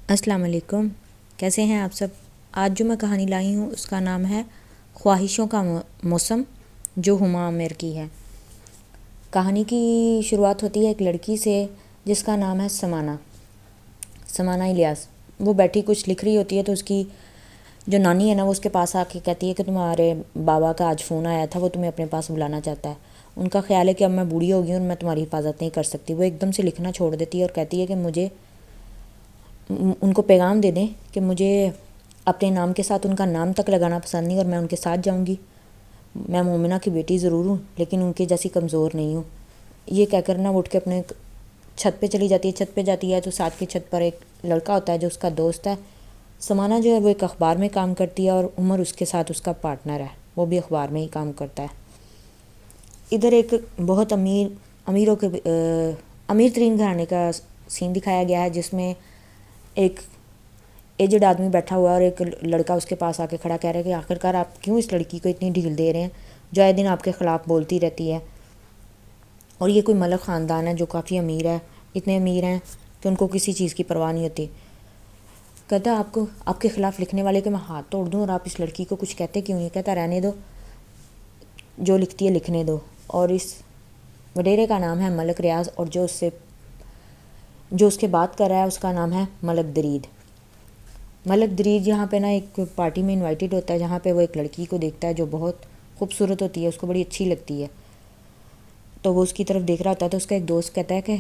السلام علیکم، کیسے ہیں آپ سب؟ آج جو میں کہانی لائی ہوں اس کا نام ہے خواہشوں کا موسم، جو ہما عامر کی ہے۔ کہانی کی شروعات ہوتی ہے ایک لڑکی سے جس کا نام ہے سمانہ الیاس۔ وہ بیٹھی کچھ لکھ رہی ہوتی ہے تو اس کی جو نانی ہے نا، وہ اس کے پاس آ کے کہتی ہے کہ تمہارے بابا کا آج فون آیا تھا، وہ تمہیں اپنے پاس بلانا چاہتا ہے۔ ان کا خیال ہے کہ اب میں بوڑھی ہو گئی ہوں اور میں تمہاری حفاظت نہیں کر سکتی۔ وہ ایک دم سے لکھنا چھوڑ دیتی ہے اور کہتی ہے کہ مجھے ان کو پیغام دے دیں کہ مجھے اپنے نام کے ساتھ ان کا نام تک لگانا پسند نہیں اور میں ان کے ساتھ جاؤں گی۔ میں مومنہ کی بیٹی ضرور ہوں لیکن ان کے جیسی کمزور نہیں ہوں۔ یہ کہہ کر وہ اٹھ کے اپنے چھت پہ چلی جاتی ہے۔ چھت پہ جاتی ہے تو ساتھ کی چھت پر ایک لڑکا ہوتا ہے جو اس کا دوست ہے۔ سمانہ جو ہے وہ ایک اخبار میں کام کرتی ہے اور عمر اس کے ساتھ اس کا پارٹنر ہے، وہ بھی اخبار میں ہی کام کرتا ہے۔ ادھر ایک بہت امیر ترین گھرانے کا سین دکھایا گیا ہے، جس میں ایک ایجڈ آدمی بیٹھا ہوا ہے اور ایک لڑکا اس کے پاس آ کے کھڑا کہہ رہا ہے کہ آخرکار آپ کیوں اس لڑکی کو اتنی ڈھیل دے رہے ہیں جو آئے دن آپ کے خلاف بولتی رہتی ہے۔ اور یہ کوئی ملک خاندان ہے جو کافی امیر ہے، اتنے امیر ہیں کہ ان کو کسی چیز کی پرواہ نہیں ہوتی۔ کہتا ہے آپ کے خلاف لکھنے والے کے میں ہاتھ توڑ دوں اور آپ اس لڑکی کو کچھ کہتے کیوں نہیں؟ کہتا رہنے دو، جو لکھتی ہے لکھنے دو۔ اور اس وڈیرے کا نام ہے ملک ریاض اور جو اس کے بات کر رہا ہے اس کا نام ہے ملک درید۔ ملک درید یہاں پہ نا ایک پارٹی میں انوائٹڈ ہوتا ہے جہاں پہ وہ ایک لڑکی کو دیکھتا ہے جو بہت خوبصورت ہوتی ہے، اس کو بڑی اچھی لگتی ہے۔ تو وہ اس کی طرف دیکھ رہا ہوتا ہے تو اس کا ایک دوست کہتا ہے کہ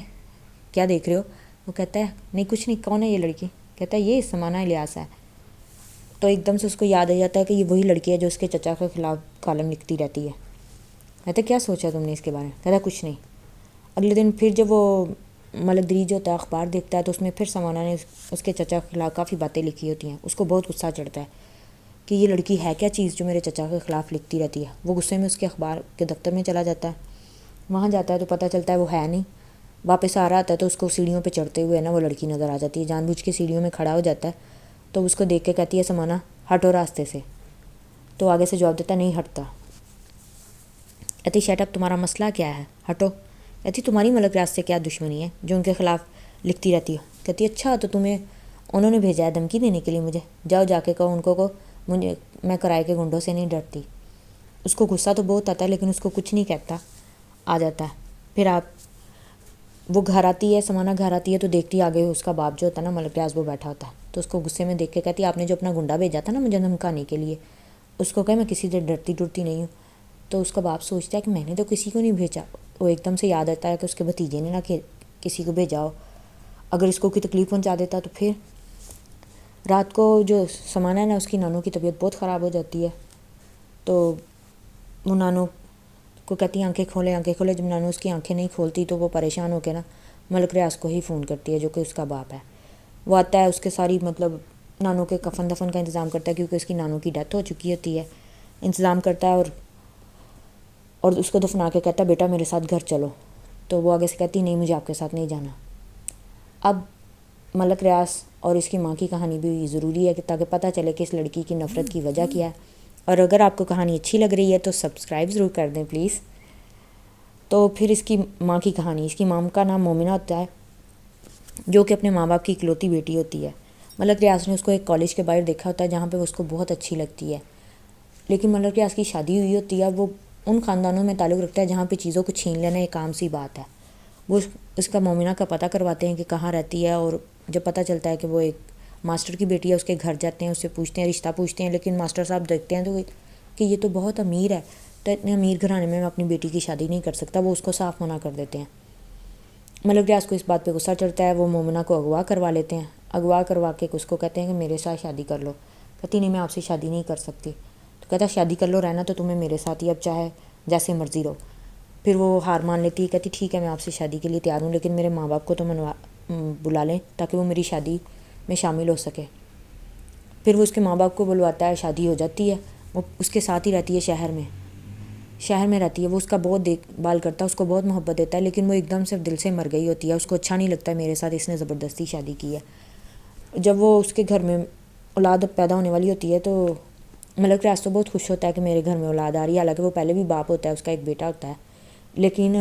کیا دیکھ رہے ہو؟ وہ کہتا ہے نہیں کچھ نہیں، کون ہے یہ لڑکی؟ کہتا ہے یہ سمانہ الیاس ہے۔ تو ایک دم سے اس کو یاد آ جاتا ہے کہ یہ وہی لڑکی ہے جو اس کے چچا کے خلاف کالم لکھتی رہتی ہے۔ کہتا ہے کیا سوچا تم نے اس کے بارے میں؟ کہتا ہے کچھ نہیں۔ اگلے دن پھر جب وہ ملک درید جو ہوتا ہے اخبار دیکھتا ہے تو اس میں پھر سمانہ نے اس کے چچا کے خلاف کافی باتیں لکھی ہوتی ہیں۔ اس کو بہت غصہ چڑھتا ہے کہ یہ لڑکی ہے کیا چیز جو میرے چچا کے خلاف لکھتی رہتی ہے۔ وہ غصے میں اس کے اخبار کے دفتر میں چلا جاتا ہے۔ وہاں جاتا ہے تو پتہ چلتا ہے وہ ہے نہیں۔ واپس آ رہا ہوتا ہے تو اس کو سیڑھیوں پہ چڑھتے ہوئے نا وہ لڑکی نظر آ جاتی ہے۔ جان بوجھ کے سیڑھیوں میں کھڑا ہو جاتا ہے تو اس کو دیکھ کے کہتی ہے سمانہ ہٹو راستے سے۔ تو آگے سے جواب دیتا ہے نہیں ہٹتا۔ کہتی شٹ اپ، تمہارا مسئلہ کیا ہے؟ ہٹو۔ کہتی تمہاری ملک ریاض سے کیا دشمنی ہے جو ان کے خلاف لکھتی رہتی ہے؟ کہتی اچھا تو تمہیں انہوں نے بھیجا ہے دھمکی دینے کے لیے مجھے؟ جاؤ جا کے کہو ان کو میں کرائے کے گنڈوں سے نہیں ڈرتی۔ اس کو غصہ تو بہت آتا ہے لیکن اس کو کچھ نہیں کہتا، آ جاتا ہے۔ پھر وہ گھر آتی ہے، سمانہ گھر آتی ہے تو دیکھتی آگے اس کا باپ جو ہوتا ہے نا ملک ریاض، وہ بیٹھا ہوتا ہے۔ تو اس کو غصے میں دیکھ کے کہتی آپ نے جو اپنا گنڈا بھیجا تھا نا مجھے دھمکانے کے لیے، اس کو کہ میں کسی سے ڈرتی نہیں ہوں۔ تو اس کا باپ سوچتا ہے کہ میں نے تو کسی کو نہیں بھیجا۔ وہ ایک دم سے یاد آتا ہے کہ اس کے بھتیجے نے نہ کسی کو بھیجا ہو، اگر اس کو کوئی تکلیف پہنچا دیتا تو پھر۔ رات کو جو سمانہ ہے نا اس کی نانو کی طبیعت بہت خراب ہو جاتی ہے تو وہ نانو کو کہتی ہے آنکھیں کھولے۔ جب نانو اس کی آنکھیں نہیں کھولتی تو وہ پریشان ہو کے نا ملک ریاض کو ہی فون کرتی ہے جو کہ اس کا باپ ہے۔ وہ آتا ہے، اس کے ساری نانو کے کفن دفن کا انتظام کرتا ہے کیونکہ اس کی نانو کی ڈیتھ ہو چکی ہوتی ہے، انتظام کرتا ہے اور اس کو دفنا کے کہتا ہے بیٹا میرے ساتھ گھر چلو۔ تو وہ آگے سے کہتی نہیں مجھے آپ کے ساتھ نہیں جانا۔ اب ملک ریاض اور اس کی ماں کی کہانی بھی ضروری ہے کہ تاکہ پتہ چلے کہ اس لڑکی کی نفرت کی وجہ کیا ہے۔ اور اگر آپ کو کہانی اچھی لگ رہی ہے تو سبسکرائب ضرور کر دیں پلیز۔ تو پھر اس کی ماں کی کہانی، اس کی ماں کا نام مومنہ ہوتا ہے جو کہ اپنے ماں باپ کی اکلوتی بیٹی ہوتی ہے۔ ملک ریاض نے اس کو ایک کالج کے باہر دیکھا ہوتا ہے جہاں پہ اس کو بہت اچھی لگتی ہے، لیکن ملک ریاض کی شادی ہوئی ہوتی ہے۔ وہ ان خاندانوں میں تعلق رکھتا ہے جہاں پہ چیزوں کو چھین لینا ایک عام سی بات ہے۔ وہ اس کا مومنہ کا پتہ کرواتے ہیں کہ کہاں رہتی ہے، اور جب پتہ چلتا ہے کہ وہ ایک ماسٹر کی بیٹی ہے اس کے گھر جاتے ہیں، اس سے پوچھتے ہیں، رشتہ پوچھتے ہیں، لیکن ماسٹر صاحب دیکھتے ہیں تو کہ یہ تو بہت امیر ہے، تو اتنے امیر گھرانے میں اپنی بیٹی کی شادی نہیں کر سکتا۔ وہ اس کو صاف منع کر دیتے ہیں۔ ملک ریاض کو اس بات پہ غصہ چڑھتا ہے، وہ مومنہ کو اغوا کروا لیتے ہیں۔ اغوا کروا کے اس کو کہتے ہیں کہ میرے ساتھ شادی کر لو۔ کہتی نہیں میں آپ سے شادی نہیں کر سکتی۔ تو کہتا شادی کر لو، رہنا تو تمہیں میرے ساتھ ہی، اب چاہے جیسے مرضی رہو۔ پھر وہ ہار مان لیتی ہے، کہتی ٹھیک ہے میں آپ سے شادی کے لیے تیار ہوں لیکن میرے ماں باپ کو تو بلا لیں تاکہ وہ میری شادی میں شامل ہو سکے۔ پھر وہ اس کے ماں باپ کو بلواتا ہے، شادی ہو جاتی ہے۔ وہ اس کے ساتھ ہی رہتی ہے، شہر میں رہتی ہے۔ وہ اس کا بہت دیکھ بھال کرتا ہے، اس کو بہت محبت دیتا ہے، لیکن وہ ایک دم سے دل سے مر گئی ہوتی ہے۔ اس کو اچھا نہیں لگتا ہے میرے ساتھ اس نے زبردستی شادی کی ہے۔ جب وہ اس کے گھر میں اولاد پیدا ہونے والی ہوتی ہے تو ملک ریاض تو بہت خوش ہوتا ہے کہ میرے گھر میں اولاد آ رہی ہے، حالانکہ وہ پہلے بھی باپ ہوتا ہے، اس کا ایک بیٹا ہوتا ہے، لیکن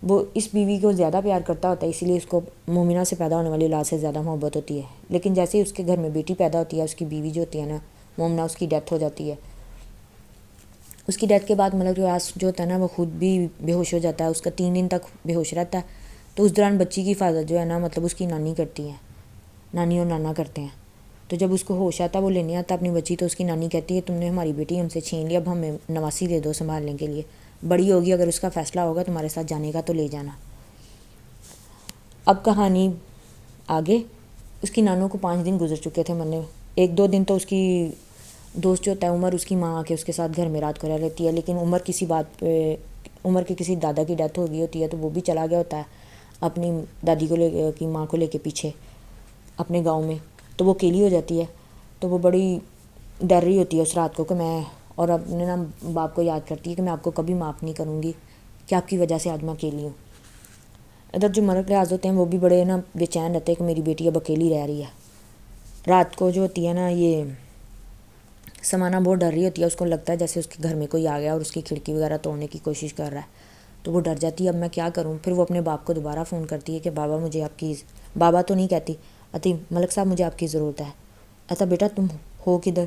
وہ اس بیوی کو زیادہ پیار کرتا ہوتا ہے، اسی لیے اس کو مومنہ سے پیدا ہونے والی اولاد سے زیادہ محبت ہوتی ہے. لیکن جیسے ہی اس کے گھر میں بیٹی پیدا ہوتی ہے، اس کی بیوی جو ہوتی ہے نا مومنہ، اس کی ڈیتھ ہو جاتی ہے. اس کی ڈیتھ کے بعد ملک ریاض جو ہوتا ہے نا وہ خود بھی بے ہوش ہو جاتا ہے. اس کا 3 دن تک بے ہوش رہتا ہے. تو اس دوران بچی کی حفاظت جو ہے نا مطلب اس کی نانی کرتی ہے، نانی اور نانا کرتے ہیں. تو جب اس کو ہوش آتا ہے وہ لینے آتا اپنی بچی، تو اس کی نانی کہتی ہے تم نے ہماری بیٹی ہم سے چھین لی، اب ہمیں نواسی دے دو سنبھالنے کے لیے، بڑی ہوگی اگر اس کا فیصلہ ہوگا تمہارے ساتھ جانے کا تو لے جانا. اب کہانی آگے. اس کی نانوں کو 5 دن گزر چکے تھے مرنے. 1-2 دن تو اس کی دوست جو ہوتا ہے عمر، اس کی ماں آ کے اس کے ساتھ گھر میں رات کو رہ لیتی ہے. لیکن عمر کسی بات پہ، عمر کے کسی دادا کی ڈیتھ ہو گئی ہوتی ہے، تو وہ بھی چلا گیا ہوتا ہے اپنی دادی کو کی ماں کو لے کے پیچھے اپنے گاؤں میں. تو وہ اکیلی ہو جاتی ہے. تو وہ بڑی ڈر رہی ہوتی ہے اس رات کو کہ میں، اور اپنے نا باپ کو یاد کرتی ہے کہ میں آپ کو کبھی معاف نہیں کروں گی کہ آپ کی وجہ سے آج میں اکیلی ہوں. ادھر جو ملک ریاض ہوتے ہیں وہ بھی بڑے نا بے چین رہتے ہیں کہ میری بیٹی اب اکیلی رہ رہی ہے. رات کو جو ہوتی ہے نا یہ سمانہ بہت ڈر رہی ہوتی ہے. اس کو لگتا ہے جیسے اس کے گھر میں کوئی آ گیا اور اس کی کھڑکی وغیرہ توڑنے کی کوشش کر رہا ہے. تو وہ ڈر جاتی ہے اب میں کیا کروں. پھر وہ اپنے باپ کو دوبارہ فون کرتی ہے کہ بابا مجھے آپ کی، بابا تو نہیں کہتی، اتی ملک صاحب مجھے آپ کی ضرورت ہے. اچھا بیٹا تم ہو کدھر؟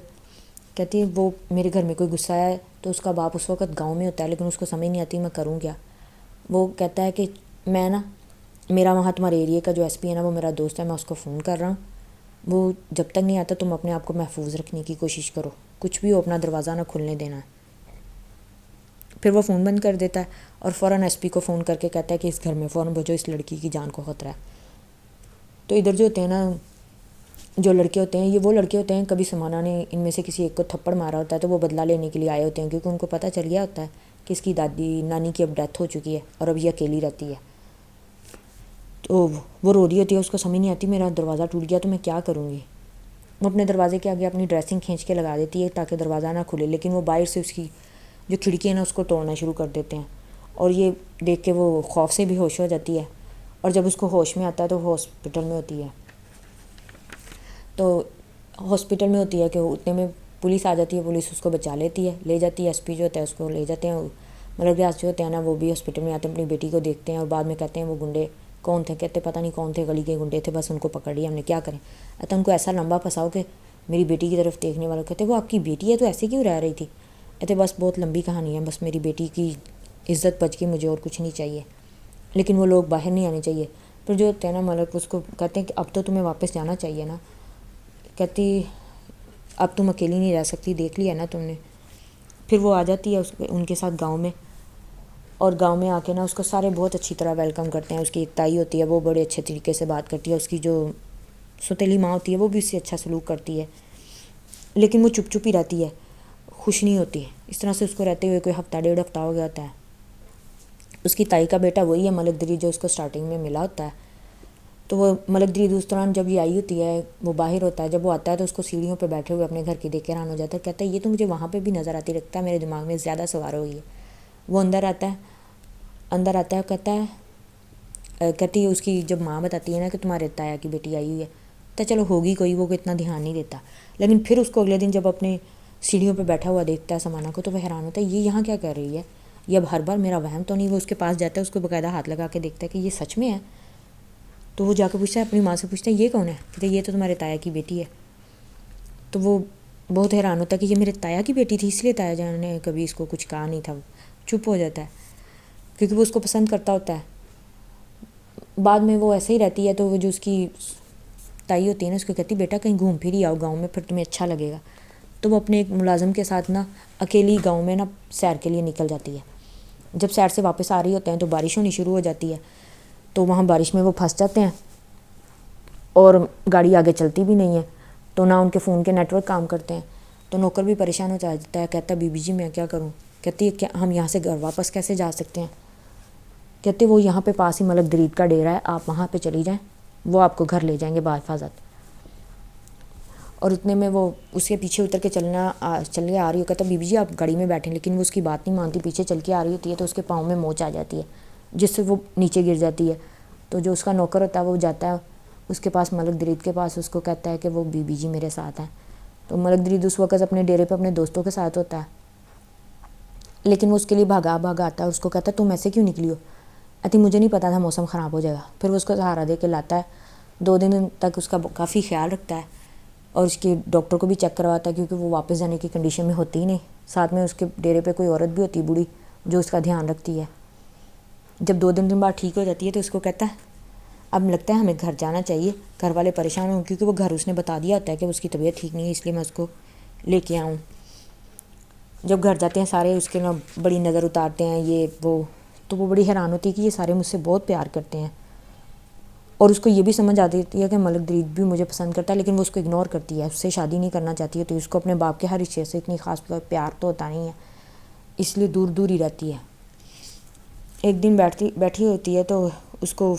کہتی ہے وہ میرے گھر میں کوئی غصہ ہے. تو اس کا باپ اس وقت گاؤں میں ہوتا ہے لیکن اس کو سمجھ نہیں آتی میں کروں کیا. وہ کہتا ہے کہ میں نا، میرا وہاں تمہارے ایریے کا جو ایس پی ہے نا وہ میرا دوست ہے، میں اس کو فون کر رہا ہوں، وہ جب تک نہیں آتا تم اپنے آپ کو محفوظ رکھنے کی کوشش کرو، کچھ بھی ہو اپنا دروازہ نہ کھلنے دینا. پھر وہ فون بند کر دیتا ہے اور فوراً ایس پی کو فون کر کے کہتا ہے کہ اس گھر میں فوراً بھیجو، اس لڑکی کی جان کو خطرہ ہے. تو ادھر جو ہوتے ہیں نا جو لڑکے ہوتے ہیں، یہ وہ لڑکے ہوتے ہیں کبھی سمانہ نے ان میں سے کسی ایک کو تھپڑ مارا ہوتا ہے تو وہ بدلہ لینے کے لیے آئے ہوتے ہیں، کیونکہ ان کو پتہ چل گیا ہوتا ہے کہ اس کی دادی نانی کی اب ڈیتھ ہو چکی ہے اور اب یہ اکیلی رہتی ہے. تو وہ رو رہی ہوتی ہے، اس کو سمجھ نہیں آتی میرا دروازہ ٹوٹ گیا تو میں کیا کروں گی. وہ اپنے دروازے کے آگے اپنی ڈریسنگ کھینچ کے لگا دیتی ہے تاکہ دروازہ نہ کھلے، لیکن وہ باہر سے اس کی جو کھڑکی ہے نا اس کو توڑنا شروع کر دیتے ہیں. اور یہ دیکھ کے وہ خوف سے بھی ہوش ہو جاتی ہے. اور جب اس کو ہوش میں آتا ہے تو ہاسپٹل میں ہوتی ہے. تو ہاسپٹل میں ہوتی ہے کہ اتنے میں پولیس آ جاتی ہے. پولیس اس کو بچا لیتی ہے، لے جاتی ہے. ایس پی جو ہوتا ہے اس کو لے جاتے ہیں. ملک ریاض جو ہوتے ہیں نا وہ بھی ہاسپٹل میں آتے ہیں، اپنی بیٹی کو دیکھتے ہیں اور بعد میں کہتے ہیں وہ گنڈے کون تھے. کہتے پتہ نہیں کون تھے، گلی کے گنڈے تھے، بس ان کو پکڑ لیا ہم نے، کیا کریں. تو ان کو ایسا لمبا پھنساؤ کہ میری بیٹی کی طرف دیکھنے والوں کہتے وہ آپ کی بیٹی ہے تو ایسے کیوں رہ رہی تھی. کہتے بس بہت لمبی کہانی ہے، بس میری بیٹی کی عزت بچ گئی، مجھے اور کچھ نہیں چاہیے. لیکن وہ لوگ باہر نہیں آنے چاہیے. پھر جو ہوتے ہیں نا ملک اس کو کہتے ہیں کہ اب تو تمہیں واپس جانا چاہیے نا. کہتی اب تم اکیلی نہیں رہ سکتی، دیکھ لیا نا تم نے. پھر وہ آ جاتی ہے ان کے ساتھ گاؤں میں، اور گاؤں میں آ کے نا اس کو سارے بہت اچھی طرح ویلکم کرتے ہیں. اس کی ایک تائی ہوتی ہے وہ بڑے اچھے طریقے سے بات کرتی ہے. اس کی جو سوتیلی ماں ہوتی ہے وہ بھی اس سے اچھا سلوک کرتی ہے، لیکن وہ چپ چپ ہی رہتی ہے، خوش نہیں ہوتی. اس طرح سے اس کو رہتے ہوئے کوئی ہفتہ 1.5 ہفتہ ہو گیا ہوتا ہے. اس کی تائی کا بیٹا وہی ہے ملک درید جو اس کو سٹارٹنگ میں ملا ہوتا ہے. تو وہ ملک درید اس دوران جب یہ آئی ہوتی ہے وہ باہر ہوتا ہے. جب وہ آتا ہے تو اس کو سیڑھیوں پہ بیٹھے ہوئے اپنے گھر کے دیکھ کے حیران ہو جاتا ہے. کہتا ہے یہ تو مجھے وہاں پہ بھی نظر آتی، رکھتا ہے میرے دماغ میں زیادہ سوار ہوئی ہے. وہ اندر آتا ہے کہتا ہے، کہتی ہے اس کی جب ماں بتاتی ہے نا کہ تمہارے تایا کی بیٹی آئی ہوئی ہے، تو چلو ہوگی کوئی، وہ اتنا دھیان نہیں دیتا. لیکن پھر اس کو اگلے دن جب اپنے سیڑھیوں پہ بیٹھا ہوا دیکھتا ہے سمانہ کو تو وہ حیران ہوتا ہے یہ یہاں کیا کر رہی ہے، یہ اب ہر بار میرا وہم تو نہیں. وہ اس کے پاس جاتا ہے، اس کو باقاعدہ ہاتھ لگا کے دیکھتا ہے کہ یہ سچ میں ہے. تو وہ جا کے پوچھتا ہے اپنی ماں سے، پوچھتا ہے یہ کون ہے. کہتے یہ تو تمہارے تایا کی بیٹی ہے. تو وہ بہت حیران ہوتا ہے کہ یہ میرے تایا کی بیٹی تھی، اس لیے تایا جان نے کبھی اس کو کچھ کہا نہیں تھا. چپ ہو جاتا ہے کیونکہ وہ اس کو پسند کرتا ہوتا ہے. بعد میں وہ ایسے ہی رہتی ہے تو وہ جو اس کی تائی ہوتی ہے نا اس کو کہتی بیٹا کہیں گھوم پھر ہی آؤ گاؤں میں، پھر تمہیں اچھا لگے گا. تو وہ اپنے ایک ملازم کے ساتھ نا اکیلی گاؤں میں نا سیر کے لیے نکل جاتی ہے. جب سیر سے واپس آ رہی ہوتے ہیں تو بارش ہونی شروع ہو جاتی ہے. تو وہاں بارش میں وہ پھنس جاتے ہیں اور گاڑی آگے چلتی بھی نہیں ہے. تو نہ ان کے فون کے نیٹ ورک کام کرتے ہیں. تو نوکر بھی پریشان ہو جاتا ہے، کہتا ہے بی بی جی میں کیا کروں. کہتی ہے کہ ہم یہاں سے گھر واپس کیسے جا سکتے ہیں. کہتے وہ یہاں پہ پاس ہی ملک درید کا ڈیرا ہے، آپ وہاں پہ چلی جائیں، وہ آپ کو گھر لے جائیں گے بحفاظت. اور اتنے میں وہ اس کے پیچھے اتر کے چلے آ رہی ہو. کہتا بی بی جی آپ گاڑی میں بیٹھیں، لیکن وہ اس کی بات نہیں مانتی، پیچھے چل کے آ رہی ہوتی ہے. تو اس کے پاؤں میں موچ آ جاتی ہے جس سے وہ نیچے گر جاتی ہے. تو جو اس کا نوکر ہوتا ہے وہ جاتا ہے اس کے پاس، ملک درید کے پاس، اس کو کہتا ہے کہ وہ بی بی جی میرے ساتھ ہیں. تو ملک درید اس وقت اپنے ڈیرے پہ اپنے دوستوں کے ساتھ ہوتا ہے، لیکن وہ اس کے لیے بھاگا آتا ہے. اس کو کہتا ہے تم ایسے کیوں نکلی ہو. کہتی مجھے نہیں پتا تھا موسم خراب ہو جائے گا. پھر وہ اس کو سہارا دے کے لاتا ہے. 2 دن تک اس کا کافی خیال رکھتا ہے اور اس کی ڈاکٹر کو بھی چیک کرواتا ہے کیونکہ وہ واپس جانے کی کنڈیشن میں ہوتی ہی نہیں. ساتھ میں اس کے ڈیرے پہ کوئی عورت بھی ہوتی بوڑھی جو اس کا دھیان رکھتی ہے. جب 2 دن بعد ٹھیک ہو جاتی ہے تو اس کو کہتا ہے اب لگتا ہے ہمیں گھر جانا چاہیے. گھر والے پریشان ہوں کیونکہ وہ گھر اس نے بتا دیا ہوتا ہے کہ اس کی طبیعت ٹھیک نہیں ہے اس لیے میں اس کو لے کے آؤں. جب گھر جاتے ہیں سارے اس کے بڑی نظر اتارتے ہیں یہ وہ, تو وہ بڑی حیران ہوتی ہے کہ یہ سارے مجھ سے بہت پیار کرتے ہیں. اور اس کو یہ بھی سمجھ آتی ہے کہ ملک درید بھی مجھے پسند کرتا ہے, لیکن وہ اس کو اگنور کرتی ہے, اس سے شادی نہیں کرنا چاہتی ہے. تو اس کو اپنے باپ کے ہر رشتے سے اتنی خاص پیار تو ہوتا نہیں ہے, اس لیے دور دور ہی رہتی ہے. ایک دن بیٹھی ہوتی ہے تو اس کو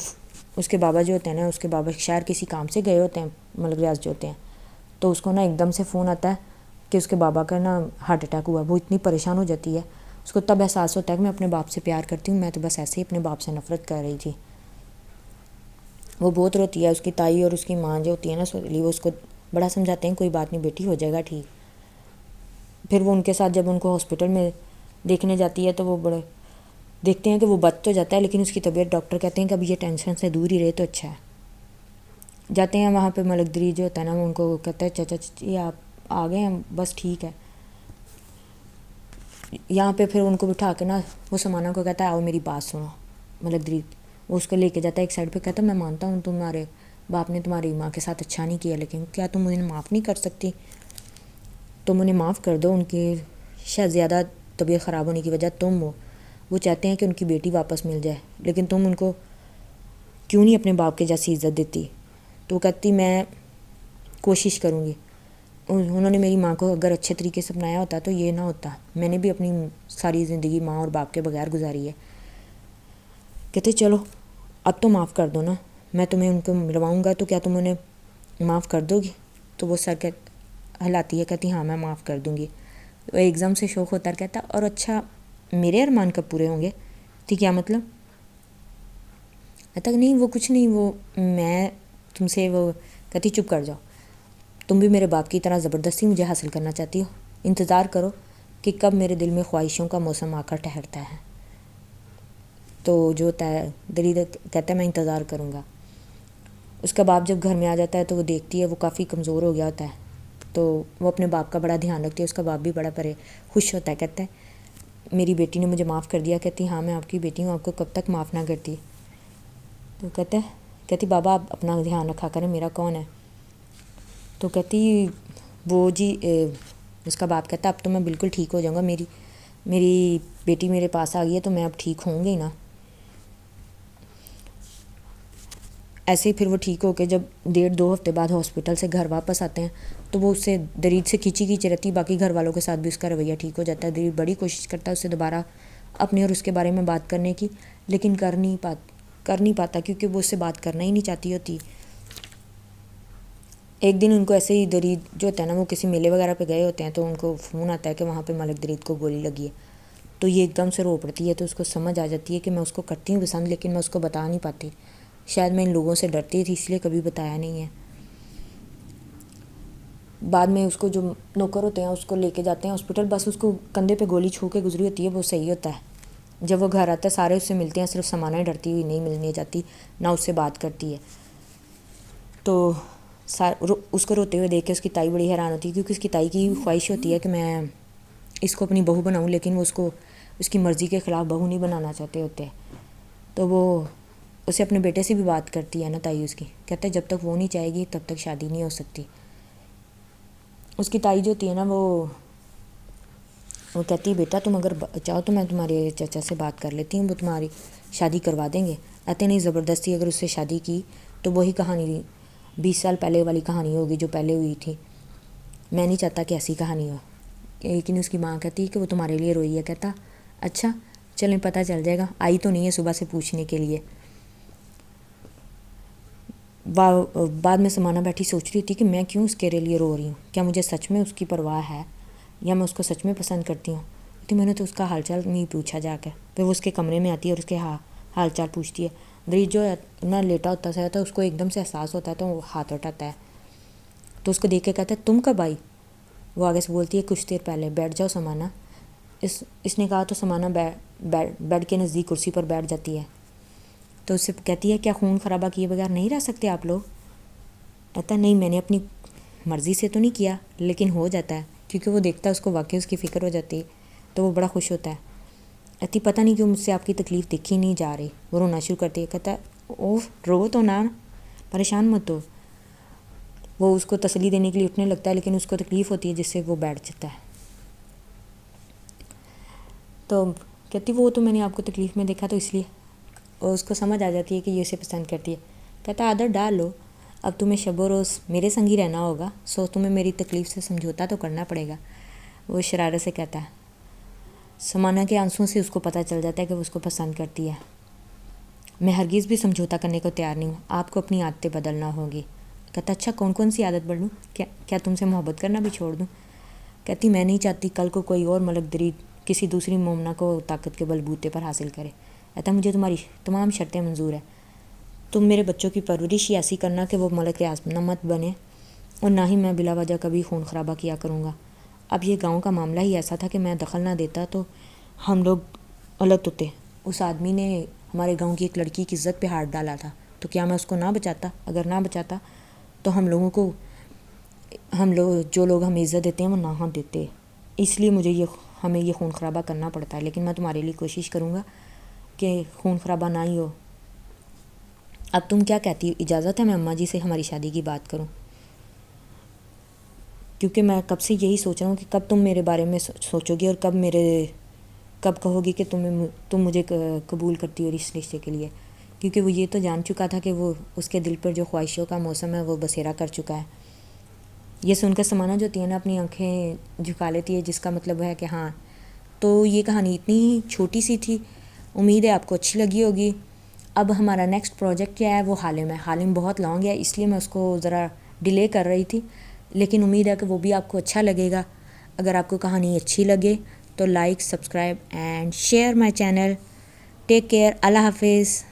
اس کے بابا جو ہوتے ہیں نا, اس کے بابا شہر کسی کام سے گئے ہوتے ہیں, ملک ریاض جو ہوتے ہیں, تو اس کو نا ایک دم سے فون آتا ہے کہ اس کے بابا کا نا ہارٹ اٹیک ہوا. وہ اتنی پریشان ہو جاتی ہے, اس کو تب احساس ہوتا ہے کہ میں اپنے باپ سے پیار کرتی ہوں, میں تو بس ایسے ہی اپنے باپ سے نفرت کر رہی تھی. وہ بہت روتی ہے. اس کی تائی اور اس کی ماں جو ہوتی ہے نا سوتیلی, وہ اس کو بڑا سمجھاتے ہیں کوئی بات نہیں بیٹی ہو جائے گا ٹھیک. پھر وہ ان کے ساتھ جب ان کو ہاسپٹل میں دیکھنے جاتی ہے تو وہ بڑے دیکھتے ہیں کہ وہ بچ تو جاتا ہے لیکن اس کی طبیعت ڈاکٹر کہتے ہیں کہ اب یہ ٹینشن سے دور ہی رہے تو اچھا ہے. جاتے ہیں وہاں پہ ملک درید جو ہوتا ہے نا وہ ان کو کہتا ہے چچا چچی آپ آ گئے ہیں بس ٹھیک ہے. یہاں پہ پھر ان کو بٹھا کے نا وہ سمانہ کو کہتا ہے آؤ میری بات سنو. ملک درید وہ اس کو لے کے جاتا ہے ایک سائڈ پہ, کہتا ہے میں مانتا ہوں تمہارے باپ نے تمہاری ماں کے ساتھ اچھا نہیں کیا, لیکن کیا تم انہیں معاف نہیں کر سکتی؟ تم انہیں معاف کر دو. ان کی شاید زیادہ طبیعت خراب ہونے کی وجہ تم ہو. وہ چاہتے ہیں کہ ان کی بیٹی واپس مل جائے, لیکن تم ان کو کیوں نہیں اپنے باپ کے جیسی عزت دیتی؟ تو وہ کہتی میں کوشش کروں گی. انہوں نے میری ماں کو اگر اچھے طریقے سے اپنایا ہوتا تو یہ نہ ہوتا. میں نے بھی اپنی ساری زندگی ماں اور باپ کے بغیر گزاری ہے. کہتے چلو اب تو معاف کر دو نا, میں تمہیں ان کو ملواؤں گا تو کیا تم انہیں معاف کر دو گی؟ تو وہ سر ہلاتی ہے, کہتی ہاں میں معاف کر دوں گی. وہ ایک دم سے شوق ہوتا ہے, کہتا اور اچھا میرے ارمان کب پورے ہوں گے؟ تھی کیا مطلب؟ کہتا نہیں وہ کچھ نہیں, وہ میں تم سے وہ کہتی چپ کر جاؤ, تم بھی میرے باپ کی طرح زبردستی مجھے حاصل کرنا چاہتی ہو. انتظار کرو کہ کب میرے دل میں خواہشوں کا موسم آ کر ٹھہرتا ہے. تو جو ہوتا ہے درید کہتا ہے میں انتظار کروں گا. اس کا باپ جب گھر میں آ جاتا ہے تو وہ دیکھتی ہے وہ کافی کمزور ہو گیا ہوتا ہے, تو وہ اپنے باپ کا بڑا دھیان رکھتی ہے. اس کا باپ بھی بڑا خوش ہوتا ہے, کہتا ہے میری بیٹی نے مجھے معاف کر دیا. کہتی ہاں میں آپ کی بیٹی ہوں, آپ کو کب تک معاف نہ کرتی؟ تو کہتی بابا آپ اپنا دھیان رکھا کریں, میرا کون ہے؟ تو کہتی وہ جی اس کا باپ کہتا اب تو میں بالکل ٹھیک ہو جاؤں گا, میری بیٹی میرے پاس آ گئی ہے تو میں اب ٹھیک ہوں گی نا. ایسے ہی پھر وہ ٹھیک ہو کے جب 1.5-2 ہفتے بعد ہاسپٹل سے گھر واپس آتے ہیں تو وہ اس سے درید سے کھینچی رہتی. باقی گھر والوں کے ساتھ بھی اس کا رویہ ٹھیک ہو جاتا ہے. درید بڑی کوشش کرتا ہے اس سے دوبارہ اپنے اور اس کے بارے میں بات کرنے کی, لیکن کر نہیں پاتا کیونکہ وہ اس سے بات کرنا ہی نہیں چاہتی ہوتی. ایک دن ان کو ایسے ہی درید جو ہوتا ہے نا وہ کسی میلے وغیرہ پہ گئے ہوتے ہیں, تو ان کو فون آتا ہے کہ وہاں پہ ملک درید کو گولی لگی ہے. تو یہ ایک دم سے رو پڑتی ہے. تو اس کو سمجھ آ جاتی ہے کہ میں اس کو کرتی ہوں پسند, لیکن میں اس کو بتا نہیں پاتی. شاید میں ان لوگوں سے ڈرتی تھی اس لیے کبھی بتایا نہیں ہے. بعد میں اس کو جو نوکر ہوتے ہیں اس کو لے کے جاتے ہیں ہاسپٹل, بس اس کو کندھے پہ گولی چھو کے گزری ہوتی ہے, وہ صحیح ہوتا ہے. جب وہ گھر آتا ہے سارے اس سے ملتے ہیں, صرف سمانہ ہی ڈرتی ہوئی نہیں ملنے جاتی, نہ اس سے بات کرتی ہے. تو اس کو روتے ہوئے دیکھ کے اس کی تائی بڑی حیران ہوتی ہے, کیونکہ اس کی تائی کی خواہش ہوتی ہے کہ میں اس کو اپنی بہو بناؤں, لیکن وہ اس کی مرضی کے خلاف بہو نہیں بنانا چاہتے ہوتے. تو وہ اسے اپنے بیٹے سے بھی بات کرتی ہے نا تائی اس کی, کہتا ہے جب تک وہ نہیں چاہے گی تب تک شادی نہیں ہو سکتی. اس کی تائی جو ہوتی ہے نا وہ کہتی ہے بیٹا تم اگر چاہو تو میں تمہارے چچا سے بات کر لیتی ہوں, وہ تمہاری شادی کروا دیں گے. کہتے نہیں زبردستی اگر اس سے شادی کی تو وہی کہانی 20 سال پہلے والی کہانی ہوگی جو پہلے ہوئی تھی. میں نہیں چاہتا کہ ایسی کہانی ہو. لیکن اس کی ماں کہتی ہے کہ وہ تمہارے لیے روئی ہے. کہتا اچھا چلیں پتہ چل جائے گا, آئی تو نہیں ہے صبح سے پوچھنے کے لیے. بعد میں سمانہ بیٹھی سوچ رہی تھی کہ میں کیوں اس کے لیے رو رہی ہوں, کیا مجھے سچ میں اس کی پرواہ ہے یا میں اس کو سچ میں پسند کرتی ہوں. تو میں نے تو اس کا حال چال نہیں پوچھا جا کر. پھر وہ اس کے کمرے میں آتی ہے اور اس کے حال چال پوچھتی ہے. درید جو ہے نا لیٹا ہوتا سا ہے, اس کو ایک دم سے احساس ہوتا ہے تو وہ ہاتھ اٹھاتا ہے. تو اس کو دیکھ کے کہتا ہے تم کب آئی؟ وہ آگے سے بولتی ہے کچھ دیر پہلے. بیٹھ جاؤ سمانہ. اس نے کہا تو سمانہ بیڈ کے نزدیک کرسی پر بیٹھ جاتی ہے. تو اس سے کہتی ہے کیا خون خرابہ کیے بغیر نہیں رہ سکتے آپ لوگ؟ کہتا ہے نہیں، میں نے اپنی مرضی سے تو نہیں کیا، لیکن ہو جاتا ہے، کیونکہ وہ دیکھتا ہے اس کو واقعی اس کی فکر ہو جاتی ہے تو وہ بڑا خوش ہوتا ہے۔ کہتی پتہ نہیں کیوں مجھ سے آپ کی تکلیف دیکھی نہیں جا رہی، وہ رونا شروع کرتی ہے۔ کہتا ہے اوہ رو تو نہ، پریشان مت ہو۔ وہ اس کو تسلی دینے کے لیے اٹھنے لگتا ہے، لیکن اس کو تکلیف ہوتی ہے جس سے وہ بیٹھ جاتا ہے۔ تو کہتی وہ تو میں نے آپ کو تکلیف میں دیکھا تو اس لیے، اور اس کو سمجھ آ جاتی ہے کہ یہ اسے پسند کرتی ہے۔ کہتا ہے عادت ڈال لو، اب تمہیں شب و روز میرے سنگ ہی رہنا ہوگا، سو تمہیں میری تکلیف سے سمجھوتا تو کرنا پڑے گا۔ وہ شرارت سے کہتا ہے۔ سمانہ کے آنسوں سے اس کو پتہ چل جاتا ہے کہ وہ اس کو پسند کرتی ہے۔ میں ہرگز بھی سمجھوتا کرنے کو تیار نہیں ہوں، آپ کو اپنی عادتیں بدلنا ہوگی۔ کہتا اچھا کون کون سی عادت بدلوں؟ کیا تم سے محبت کرنا بھی چھوڑ دوں؟ کہتی میں نہیں چاہتی کل کو کوئی اور ملک درید کسی دوسری مومنہ کو طاقت کے بلبوتے پر حاصل کرے۔ کہتا مجھے تمہاری تمام شرطیں منظور ہیں، تم میرے بچوں کی پرورش ہی ایسی کرنا کہ وہ ملک آزمت بنے، اور نہ ہی میں بلا وجہ کبھی خون خرابہ کیا کروں گا۔ اب یہ گاؤں کا معاملہ ہی ایسا تھا کہ میں دخل نہ دیتا تو ہم لوگ الگ ہوتے۔ اس آدمی نے ہمارے گاؤں کی ایک لڑکی کی عزت پہ ہاتھ ڈالا تھا، تو کیا میں اس کو نہ بچاتا؟ اگر نہ بچاتا تو ہم لوگ جو لوگ ہمیں عزت دیتے ہیں وہ نہ دیتے، اس لیے ہمیں یہ خون خرابہ کرنا پڑتا ہے، لیکن میں تمہارے لیے کوشش کروں گا کہ خون خرابہ نہ ہی ہو۔ اب تم کیا کہتی ہو؟ اجازت ہے میں اماں جی سے ہماری شادی کی بات کروں؟ کیونکہ میں کب سے یہی سوچ رہا ہوں کہ کب تم میرے بارے میں سوچو گی اور کب کہو گی کہ تم مجھے قبول کرتی ہو اس رشتے کے لیے، کیونکہ وہ یہ تو جان چکا تھا کہ وہ اس کے دل پر جو خواہشوں کا موسم ہے وہ بسیرا کر چکا ہے۔ یہ سن کر سمانہ جو ہوتی ہے نا اپنی آنکھیں جھکا لیتی ہے، جس کا مطلب ہے کہ ہاں تو یہ کہانی اتنی چھوٹی سی تھی، امید ہے آپ کو اچھی لگی ہوگی۔ اب ہمارا نیکسٹ پروجیکٹ کیا ہے؟ وہ حالم ہے۔ حالم بہت لانگ ہے، اس لیے میں اس کو ذرا ڈیلے کر رہی تھی، لیکن امید ہے کہ وہ بھی آپ کو اچھا لگے گا۔ اگر آپ کو کہانی اچھی لگے تو like, subscribe and share my channel. Take care, اللہ حافظ۔